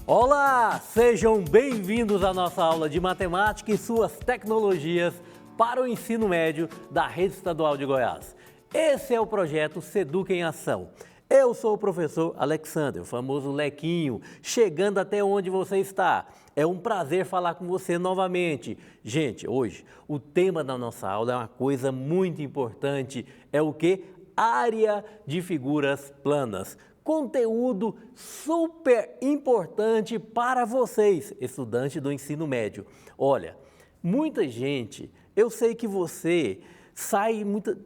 Olá, sejam bem-vindos à nossa aula de matemática e suas tecnologias para o ensino médio da Rede Estadual de Goiás. Esse é o projeto Seduca em Ação. Eu sou o professor Alexander, o famoso Lequinho, chegando até onde você está. É um prazer falar com você novamente. Gente, hoje o tema da nossa aula é uma coisa muito importante. É o quê? Área de figuras planas. Conteúdo super importante para vocês, estudantes do ensino médio. Olha, muita gente, eu sei que você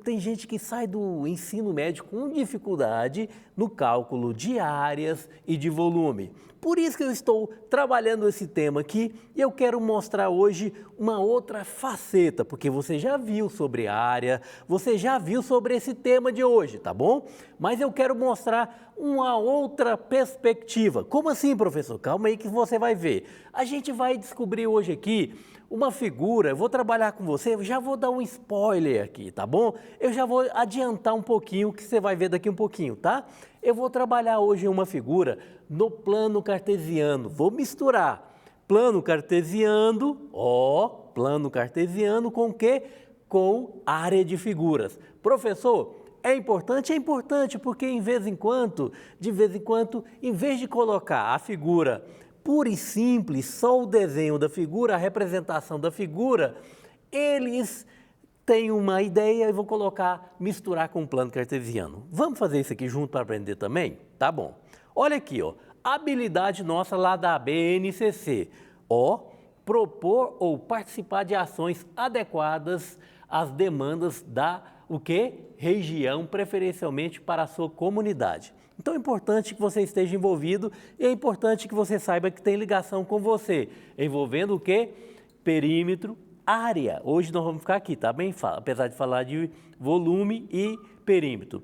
tem gente que sai do ensino médio com dificuldade no cálculo de áreas e de volume. Por isso que eu estou trabalhando esse tema aqui e eu quero mostrar hoje uma outra faceta, porque você já viu sobre área, você já viu sobre esse tema de hoje, tá bom? Mas eu quero mostrar uma outra perspectiva. Como assim, professor? Calma aí que você vai ver. A gente vai descobrir hoje aqui uma figura, eu vou trabalhar com você, eu já vou dar um spoiler aqui, tá bom? Eu já vou adiantar um pouquinho, que você vai ver daqui um pouquinho, tá? Eu vou trabalhar hoje uma figura no plano cartesiano, vou misturar plano cartesiano, plano cartesiano com o quê? Com área de figuras. Professor, é importante? É importante, porque de vez em quando, em vez de colocar a figura pura e simples, só o desenho da figura, a representação da figura, eles têm uma ideia e vou misturar com o plano cartesiano. Vamos fazer isso aqui junto para aprender também? Tá bom. Olha aqui, habilidade nossa lá da BNCC. Propor ou participar de ações adequadas às demandas da região, preferencialmente para a sua comunidade. Então é importante que você esteja envolvido e é importante que você saiba que tem ligação com você, envolvendo o quê? Perímetro, área. Hoje nós vamos ficar aqui, tá bem? Apesar de falar de volume e perímetro.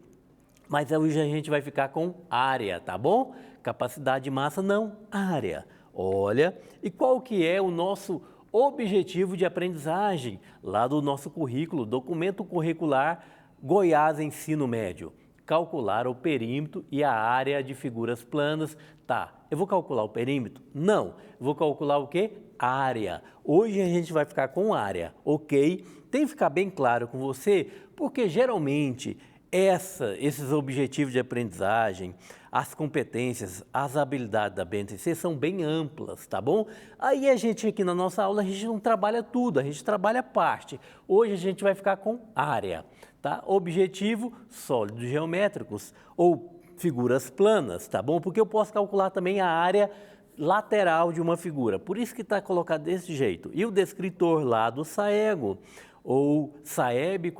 Mas hoje a gente vai ficar com área, tá bom? Capacidade de massa não, área. Olha, e qual que é o nosso objetivo de aprendizagem lá do nosso currículo, documento curricular Goiás Ensino Médio? Calcular o perímetro e a área de figuras planas. Tá, eu vou calcular o perímetro? Não, eu vou calcular o quê? Área. Hoje a gente vai ficar com área, ok? Tem que ficar bem claro com você, porque geralmente esses objetivos de aprendizagem, as competências, as habilidades da BNCC são bem amplas, tá bom? Aí a gente aqui na nossa aula, a gente não trabalha tudo, a gente trabalha parte. Hoje a gente vai ficar com área, tá? Objetivo, sólidos geométricos ou figuras planas, tá bom? Porque eu posso calcular também a área lateral de uma figura, por isso que está colocado desse jeito. E o descritor lá do Saego, ou Saeb,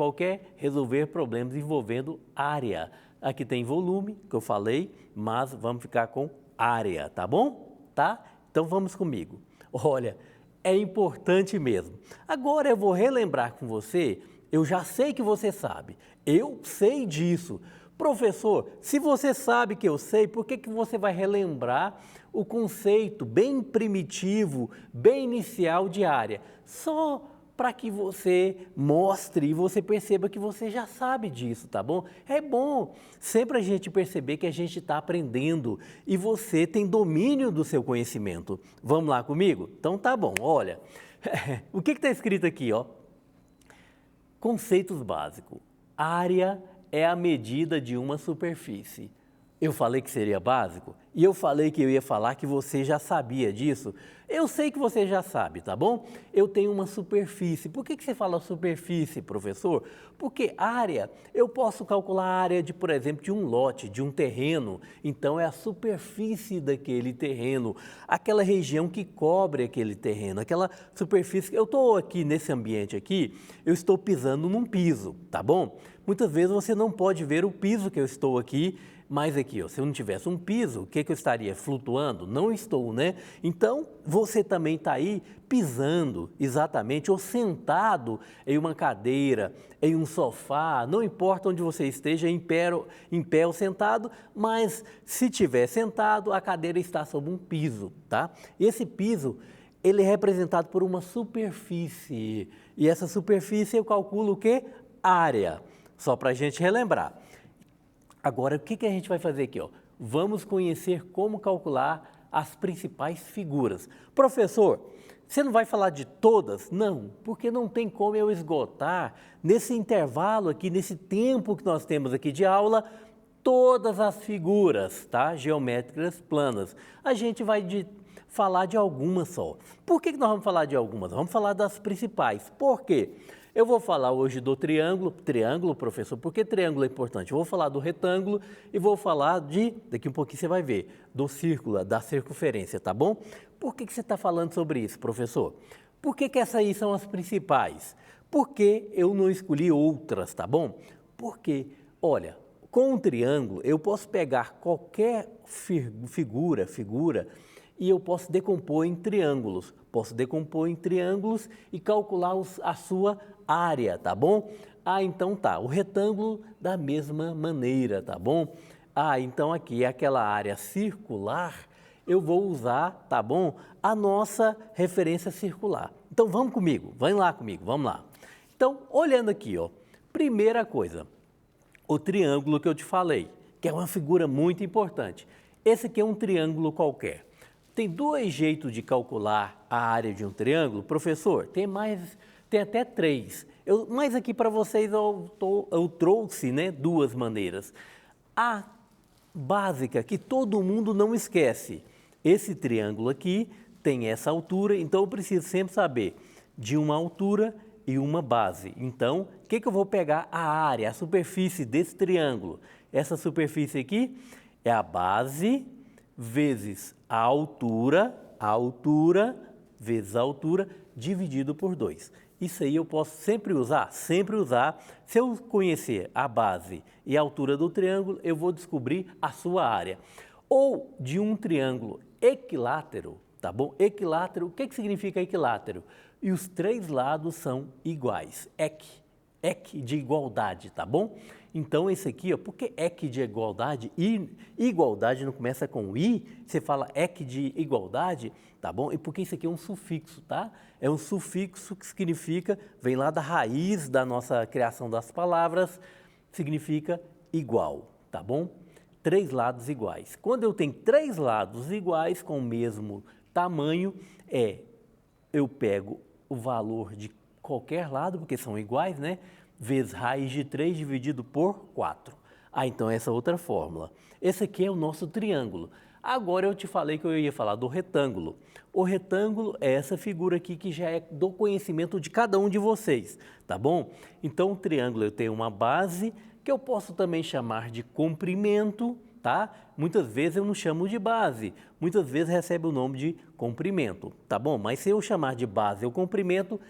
resolver problemas envolvendo área. Aqui tem volume, que eu falei, mas vamos ficar com área, tá bom? Tá? Então vamos comigo. Olha, é importante mesmo. Agora eu vou relembrar com você, eu já sei que você sabe, eu sei disso. Professor, se você sabe que eu sei, por que você vai relembrar o conceito bem primitivo, bem inicial de área? Só para que você mostre e você perceba que você já sabe disso, tá bom? É bom sempre a gente perceber que a gente está aprendendo e você tem domínio do seu conhecimento. Vamos lá comigo? Então tá bom, olha, o que está escrito aqui, Conceitos básicos. Área é a medida de uma superfície. Eu falei que seria básico e eu falei que eu ia falar que você já sabia disso. Eu sei que você já sabe, tá bom? Eu tenho uma superfície. Por que você fala superfície, professor? Porque área, eu posso calcular a área por exemplo, de um lote, de um terreno. Então, é a superfície daquele terreno, aquela região que cobre aquele terreno, aquela superfície. Eu estou aqui nesse ambiente aqui, eu estou pisando num piso, tá bom? Muitas vezes você não pode ver o piso que eu estou aqui, mas aqui, se eu não tivesse um piso, o que eu estaria flutuando? Não estou, né? Então, você também está aí pisando, exatamente, ou sentado em uma cadeira, em um sofá, não importa onde você esteja, em pé ou sentado, mas se estiver sentado, a cadeira está sobre um piso, tá? E esse piso, ele é representado por uma superfície, e essa superfície eu calculo o quê? Área, só para a gente relembrar. Agora, o que a gente vai fazer aqui? Vamos conhecer como calcular as principais figuras. Professor, você não vai falar de todas? Não, porque não tem como eu esgotar nesse intervalo aqui, nesse tempo que nós temos aqui de aula, todas as figuras, tá? Geométricas planas. A gente vai falar de algumas só. Por que nós vamos falar de algumas? Vamos falar das principais. Por quê? Eu vou falar hoje do triângulo. Triângulo, professor, por que triângulo é importante? Eu vou falar do retângulo e vou falar daqui um pouquinho você vai ver, do círculo, da circunferência, tá bom? Por que você está falando sobre isso, professor? Por que essas aí são as principais? Porque eu não escolhi outras, tá bom? Porque, olha, com um triângulo eu posso pegar qualquer figura e eu posso decompor em triângulos. Posso decompor em triângulos e calcular a sua área, tá bom? Ah, então tá. O retângulo da mesma maneira, tá bom? Ah, então aqui é aquela área circular, eu vou usar, tá bom? A nossa referência circular. Então vamos comigo, vem lá comigo, vamos lá. Então, olhando aqui, ó, primeira coisa, o triângulo que eu te falei, que é uma figura muito importante. Esse aqui é um triângulo qualquer. Tem dois jeitos de calcular a área de um triângulo. Professor, tem até três. Mas aqui para vocês eu trouxe, né, duas maneiras. A básica, que todo mundo não esquece. Esse triângulo aqui tem essa altura, então eu preciso sempre saber de uma altura e uma base. Então, o que eu vou pegar? A área, a superfície desse triângulo. Essa superfície aqui é a base vezes a altura vezes a altura, dividido por 2. Isso aí eu posso sempre usar. Se eu conhecer a base e a altura do triângulo, eu vou descobrir a sua área. Ou de um triângulo equilátero, tá bom? Equilátero, o que significa equilátero? E os três lados são iguais. Equi de igualdade, tá bom? Então, esse aqui, ó, porque equi de igualdade, igualdade não começa com i, você fala equi de igualdade, tá bom? E porque isso aqui é um sufixo, tá? É um sufixo que significa, vem lá da raiz da nossa criação das palavras, significa igual, tá bom? Três lados iguais. Quando eu tenho três lados iguais com o mesmo tamanho, eu pego o valor de qualquer lado, porque são iguais, né? Vezes raiz de 3 dividido por 4. Ah, então essa outra fórmula. Esse aqui é o nosso triângulo. Agora eu te falei que eu ia falar do retângulo. O retângulo é essa figura aqui que já é do conhecimento de cada um de vocês, tá bom? Então o triângulo eu tenho uma base que eu posso também chamar de comprimento, tá? Muitas vezes eu não chamo de base, muitas vezes recebe o nome de comprimento, tá bom? Mas se eu chamar de base ou comprimento,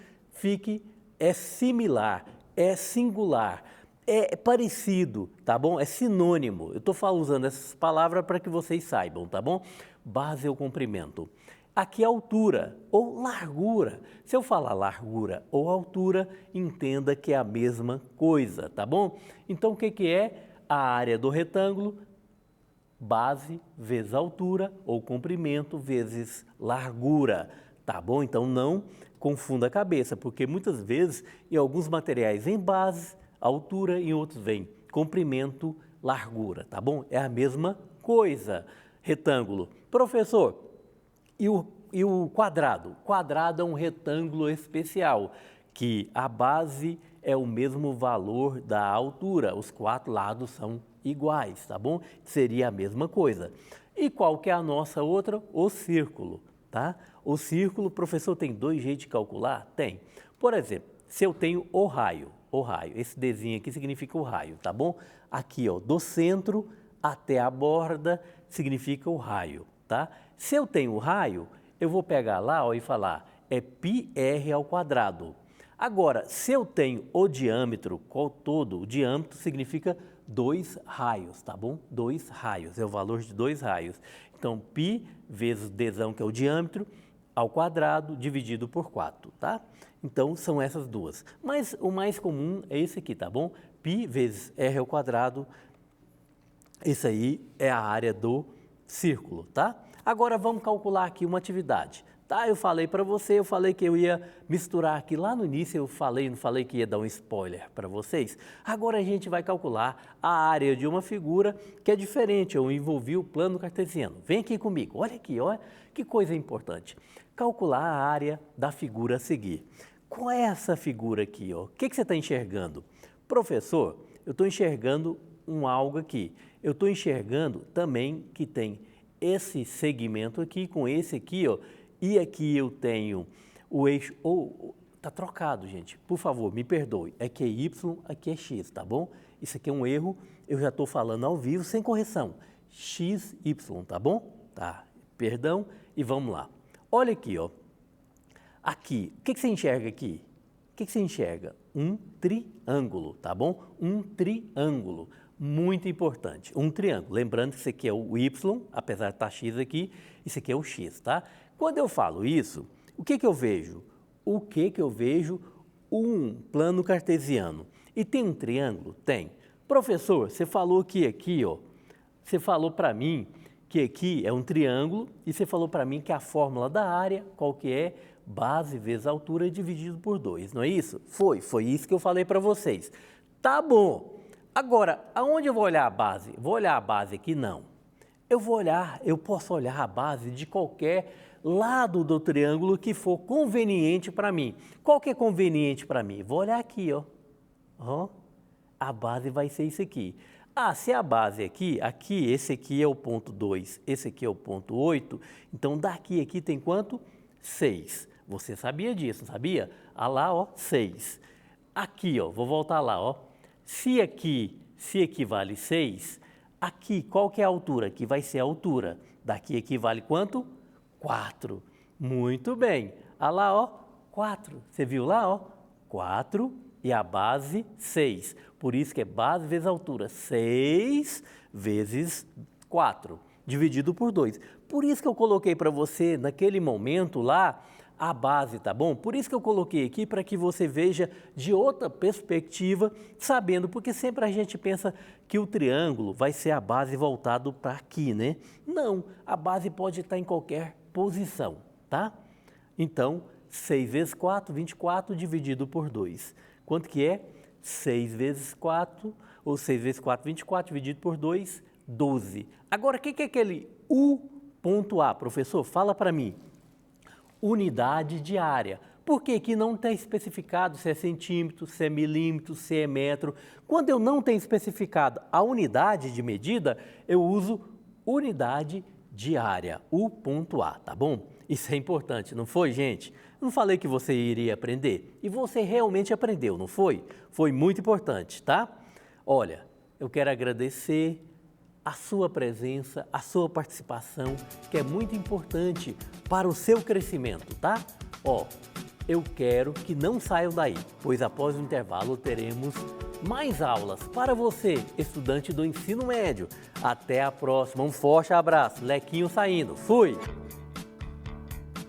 é similar, é singular, é parecido, tá bom? É sinônimo. Eu estou usando essas palavras para que vocês saibam, tá bom? Base ou comprimento. Aqui é altura ou largura. Se eu falar largura ou altura, entenda que é a mesma coisa, tá bom? Então, o que é a área do retângulo? Base vezes altura ou comprimento vezes largura, tá bom? Então, não confunda a cabeça, porque muitas vezes em alguns materiais vem base, altura, e em outros vem comprimento, largura, tá bom? É a mesma coisa. Retângulo. Professor, e o quadrado? Quadrado é um retângulo especial, que a base é o mesmo valor da altura, os quatro lados são iguais, tá bom? Seria a mesma coisa. E qual que é a nossa outra? O círculo, tá? O círculo, professor, tem dois jeitos de calcular? Tem. Por exemplo, se eu tenho o raio, esse desenho aqui significa o raio, tá bom? Aqui, ó, do centro até a borda significa o raio, tá? Se eu tenho o raio, eu vou pegar lá, ó, e falar, é πr ao quadrado. Agora, se eu tenho o diâmetro, qual todo, o diâmetro significa 2 raios, tá bom? 2 raios, é o valor de 2 raios. Então, π vezes dzão, que é o diâmetro, ao quadrado, dividido por 4, tá? Então, são essas duas. Mas o mais comum é esse aqui, tá bom? π vezes r ao quadrado, esse aí é a área do círculo, tá? Agora vamos calcular aqui uma atividade. Tá, eu falei para você, eu falei que eu ia misturar aqui lá no início, não falei que ia dar um spoiler para vocês. Agora a gente vai calcular a área de uma figura que é diferente, eu envolvi o plano cartesiano. Vem aqui comigo, olha aqui, olha que coisa importante. Calcular a área da figura a seguir. Qual é essa figura aqui? Ó? O que você está enxergando? Professor, eu estou enxergando algo aqui. Eu estou enxergando também que tem esse segmento aqui com esse aqui, ó. E aqui eu tenho o eixo, tá trocado, gente, por favor, me perdoe, aqui é Y, aqui é X, tá bom? Isso aqui é um erro, eu já estou falando ao vivo, sem correção, X, Y, tá bom? Tá, perdão, e vamos lá. Olha aqui, ó, aqui, o que você enxerga aqui? O que você enxerga? Um triângulo, tá bom? Um triângulo, muito importante, um triângulo, lembrando que isso aqui é o Y, apesar de estar X aqui, isso aqui é o X, tá? Quando eu falo isso, o que eu vejo? O que eu vejo? Um plano cartesiano. E tem um triângulo? Tem. Professor, você falou que aqui, ó, você falou para mim que aqui é um triângulo e você falou para mim que a fórmula da área, qual que é? Base vezes altura dividido por 2, não é isso? Foi isso que eu falei para vocês. Tá bom. Agora, aonde eu vou olhar a base? Vou olhar a base aqui? Não. Eu posso olhar a base de qualquer lado do triângulo que for conveniente para mim. Qual que é conveniente para mim? Vou olhar aqui, ó. A base vai ser isso aqui. Ah, se a base aqui, esse aqui é o ponto 2, esse aqui é o ponto 8, então daqui aqui tem quanto? 6. Você sabia disso, sabia? Ah lá, ó, 6. Aqui, ó, vou voltar lá, ó. Se aqui vale 6, aqui, qual que é a altura? Aqui vai ser a altura. Daqui equivale quanto? 4. Muito bem. Olha lá, ó, 4. Você viu lá, ó? 4 e a base 6. Por isso que é base vezes altura. 6 vezes 4, dividido por 2. Por isso que eu coloquei para você, naquele momento lá, a base, tá bom? Por isso que eu coloquei aqui para que você veja de outra perspectiva, sabendo, porque sempre a gente pensa que o triângulo vai ser a base voltado para aqui, né? Não, a base pode estar em qualquer posição, tá? Então, 6 vezes 4, 24, dividido por 2. Quanto que é? 6 vezes 4, ou 6 vezes 4, 24, dividido por 2, 12. Agora, o que é aquele U.A, professor? Fala para mim. Unidade de área. Por que aqui não está especificado se é centímetro, se é milímetro, se é metro? Quando eu não tenho especificado a unidade de medida, eu uso unidade de área, U.A, tá bom? Isso é importante, não foi, gente? Não falei que você iria aprender? E você realmente aprendeu, não foi? Foi muito importante, tá? Olha, eu quero agradecer a sua presença, a sua participação, que é muito importante para o seu crescimento, tá? Ó, eu quero que não saiam daí, pois após o intervalo teremos mais aulas para você, estudante do ensino médio. Até a próxima, um forte abraço, Lequinho saindo, fui!